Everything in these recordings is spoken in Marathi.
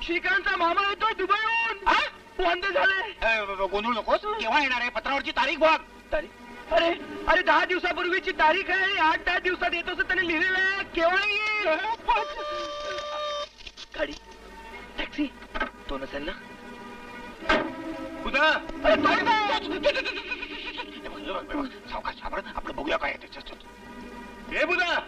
श्रीकांतचा मामा येतोय दुबईहून. वांदे झाले. गोंधळ नकोस. केव्हा येणार आहे? पत्रावरची तारीख बघ. तारीख? अरे अरे 10 दिवसापूर्वीची तारीख आहे. 8-10 दिवसात येतो असं त्याने लिहिलेलं आहे. केव्हा येईल? गाडी, टॅक्सी तो नसेल ना? बुधा, अरे सावकाश आपलं बघूया काय हे बुधा.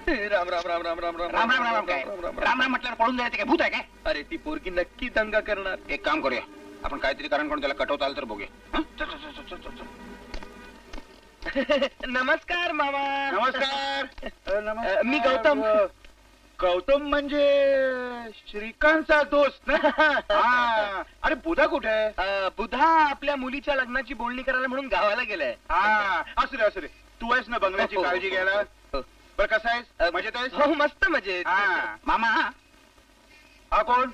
राम राम राम राम राम राम राम राम राम काय राम राम म्हटल्यावर पळून जायचं काय? भूत आहे काय? अरे ती पोरगी नक्की दंगा करणार. एक काम करूया, आपण काहीतरी कारण करून त्याला कटवता आलं तर बघूया. नमस्कार मामा. नमस्कार. मी गौतम. गौतम म्हणजे श्रीकांतचा दोस्त ना? अरे बुधा कुठे आहे? बुधा आपल्या मुलीच्या लग्नाची बोलणी करायला म्हणून गावाला गेलाय. असू दे तू आहेस ना बंगल्याची काळजी घ्यायला. बरं कसं आहेस? मजेत आहेस? हो मस्त मजेत. मामा हा कोण?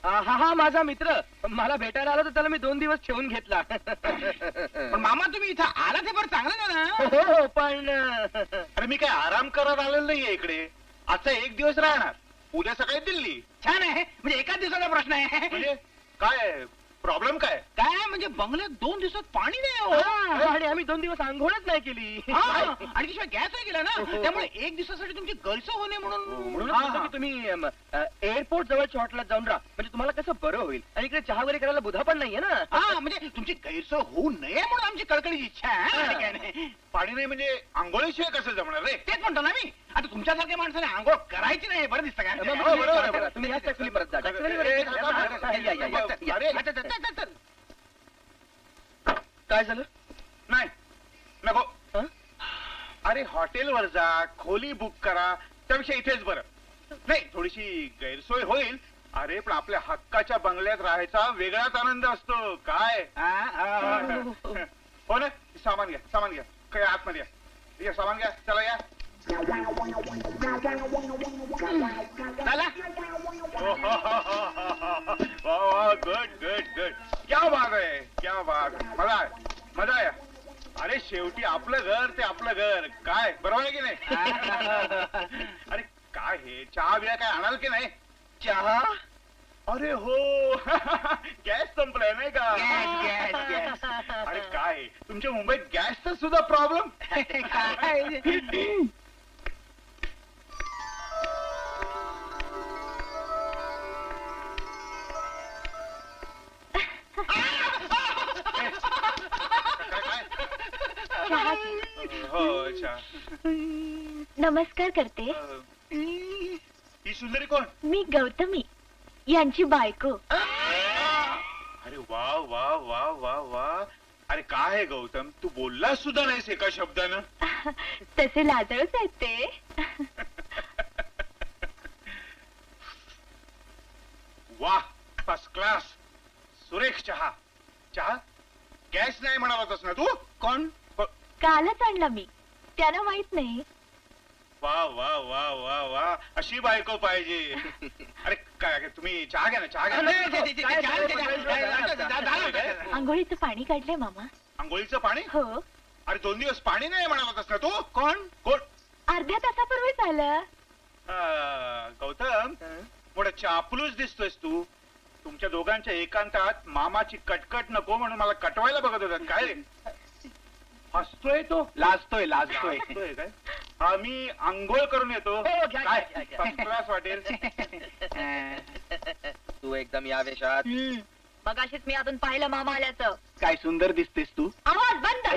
हा माझा मित्र. मला भेटायला आला तर त्याला मी 2 दिवस ठेवून घेतला. पण मामा तुम्ही इथं आला ते बरं चांगलं ना? हो पण अरे मी काय आराम करत आलेलो नाहीये इकडे. आजचा 1 दिवस राहणार, उद्या सकाळी दिल्ली. छान आहे. म्हणजे एकाच दिवसाचा प्रश्न आहे. म्हणजे काय प्रॉब्लेम काय? काय म्हणजे बंगल्यात 2 दिवसात पाणी नाही. आणि आम्ही 2 दिवस आंघोळच नाही केली. आणि शिवाय गॅस नाही गेला ना, त्यामुळे 1 दिवसासाठी तुमची गैरसोय होणे म्हणून तुम्ही एअरपोर्ट जवळच्या हॉटेलात जाऊन राहा. म्हणजे तुम्हाला कसं बरं होईल. आणि इकडे चहा वगैरे करायला बुधा पण नाहीये ना. म्हणजे तुमची गैरसोय होऊ नये म्हणून आमची कळकळीची इच्छा आहे. काय नाही. पाणी नाही म्हणजे आंघोळीशिवाय कसं जमणार रे? तेच म्हणतो ना मी. आता तुमच्यासारख्या माणसाने आंघोळ करायची नाही. बरं दिसतं बरोबर. तुम्ही याच टॅक्सीने परत जा. काय झालं? नाही नको. अरे हॉटेलवर जा, खोली बुक करा, त्यापेक्षा इथेच बरं. नाही थोडीशी गैरसोय होईल. अरे पण आपल्या हक्काच्या बंगल्यात राहायचा वेगळाच आनंद असतो. काय हो ना? सामान घ्या काय आतमध्ये या. सामान घ्या. चला या. चला. गुड. क्या बात आहे. मजा आहे. अरे शेवटी आपलं घर ते आपलं घर. काय बरोबर आहे की नाही? अरे काय हे चहा बिया काय आणाल की नाही? चहा? अरे हो. गॅस संपलाय नाही का? गॅस. अरे काय तुमच्या मुंबईत गॅसचा सुद्धा प्रॉब्लेम? नमस्कार करते. ही सुंदरी कोण? मी गौतमी यांची बायको. अरे वा वा वा वा वा. अरे काय आहे गौतम, तू बोललास सुद्धा नाहीस एका शब्दानं. तसे लाजळूच आहेत ते. वा फर्स्ट क्लास. सुरेख चहा. गॅस नाही म्हणालास ना तू? कोण? कालच आणला मी. त्यांना माहित नाही. वा वा वा वा वा. अशी बायको पाहिजे. अरे काय तुम्ही चहा घ्या ना. आंघोळीचं पाणी काढलंय मामा. आंघोळीचं पाणी? हो. अरे 2 दिवस पाणी नाही म्हणालास ना तू? कोण? अर्ध्या तासापूर्वी झालं. गौतम मोठा चापलूस दिसतोयस तू. तुमच्या दोघांच्या एकांतात मामाची कटकट नको म्हणून मला कटवायला बघत होतात काय रे? हसतोय तो? लाजतोय काय? हा मी आंघोळ करून येतो. फर्स्ट क्लास वाटेल. तू एकदम या वेशात. मगाशीच मी अजून पाहिलं मामा आल्याचं. काय सुंदर दिसतेस तू. आवाज बंद.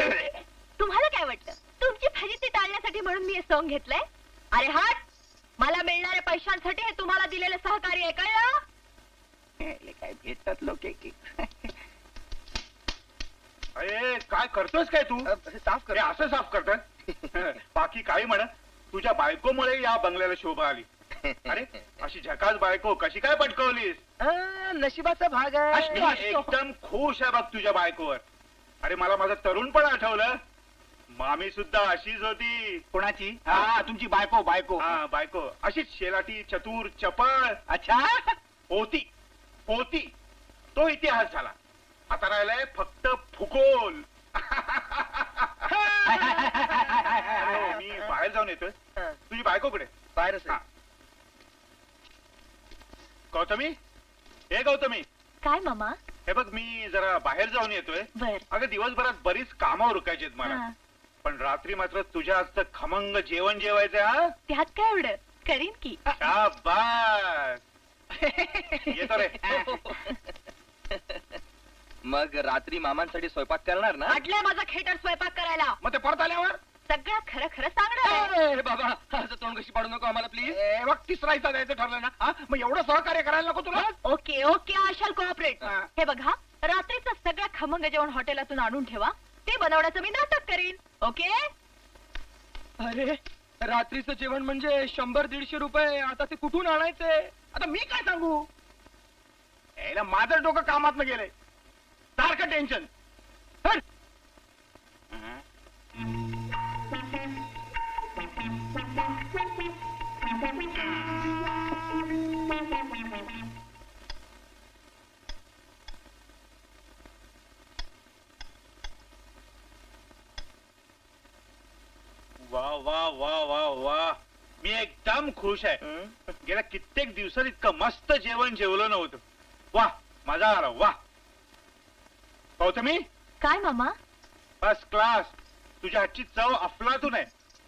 तुम्हाला काय वाटलं तुमची फजिती टाळण्यासाठी म्हणून मी हे सॉंग घेतलंय? अरे हट. मला मिळणाऱ्या पैशांसाठी हे तुम्हाला दिलेलं सहकार्य आहे. कळलं? काय भेटतात लोक. अरे काय करतोस काय तू? साफ कर. असं साफ करतात? बाकी काही म्हणा, तुझ्या बायकोमुळे या बंगल्याला शोभा आली. अरे अशी झकास बायको कशी काय पटकवलीस? नशिबाचा भाग आहे. एकदम खुश आहे बघ तुझ्या बायकोवर. अरे मला माझं तरुण पण आठवलं. मामी सुद्धा अशीच होती. कोणाची? तुमची बायको. हा बायको अशीच शेलाटी, चतुर, चपळ. अच्छा. होती. तो इतिहास झाला. आता राहिलाय फक्त भूगोल. मी बाहेर जाऊन येतोय. तुझी बायको कडे बाहेरच. गौतमी हे गौतमी, काय मामा? हे बघ मी जरा बाहेर जाऊन येतोय. बर. अगं दिवसभरात बरीच कामं उरकायची मला. हा. पण रात्री मात्र तुझ्या हातचं खमंग जेवण जेवायचं हा. त्यात काय एवढं करीन की. शाबास. येतो रे. मग रात्री मामांसाठी स्वयंपाक करणार ना? वाटलंय माझा खेटर स्वयंपाक करायला. मग ते परत आल्यावर सगळं खरं खरं सांगणार. ए, बाबा असं तोंड कशी पाडू नको आम्हाला प्लीज. बघ तिसरा हिस्सा द्यायचं ठरलं ना. हा? मग एवढं सहकार्य करायला नको तुला. Okay okay, I shall cooperate. हा. हे बघा, रात्रीचं सगळं खमंग जेवण हॉटेलातून आणून ठेवा. ते बनवण्याचं मी नाटक करीन. ओके. अरे रात्रीचं जेवण म्हणजे 100-150 रुपये. आता ते कुठून आणायचे? आता मी काय सांगू. याला माझं डोकं कामात गेलंय. सारखं टेन्शन. वा वा वा वा वा, मी एकदम खुश आहे. गेल्या कित्येक दिवसात इतकं मस्त जेवण जेवलं नव्हतं. वा, मजा आला. वा गौतमी, काय मामा? First class. तुझ्या हातची चव अफलातून आहे.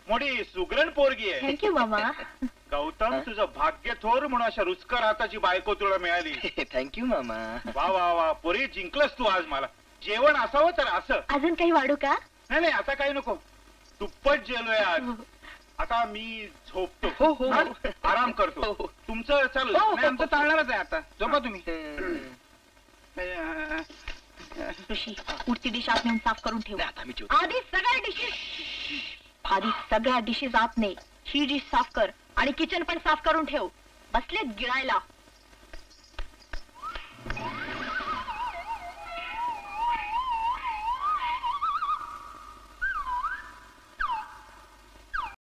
मोठी सुगरण पोरगी आहे. थँक्यू मामा. गौतम, तुझं भाग्य थोर म्हणून अशा रुचकर हाताची बायको तुला मिळाली. थँक्यू मामा. वा वा वा, पोरी जिंकलंस तू आज मला. जेवण असावं तर असं. अजून काही वाढू का? नाही नाही, आता काही नको. दुप्पट जेवलोय आज. आता मी झोपतो. हो, हो. हा? आराम करतो. हो, हो. तुमचं चालू. हो, हो. नाही, आमचं चालणारच आहे आता. झोपा तुम्ही. ऋषी, उठती डिश आत नेऊन साफ करून ठेव. आता मी जेवतो. आधी सगळ्या डिशेस आत ने. ही डिश साफ कर आणि किचन पण साफ करून ठेव. बसलेत गिळायला.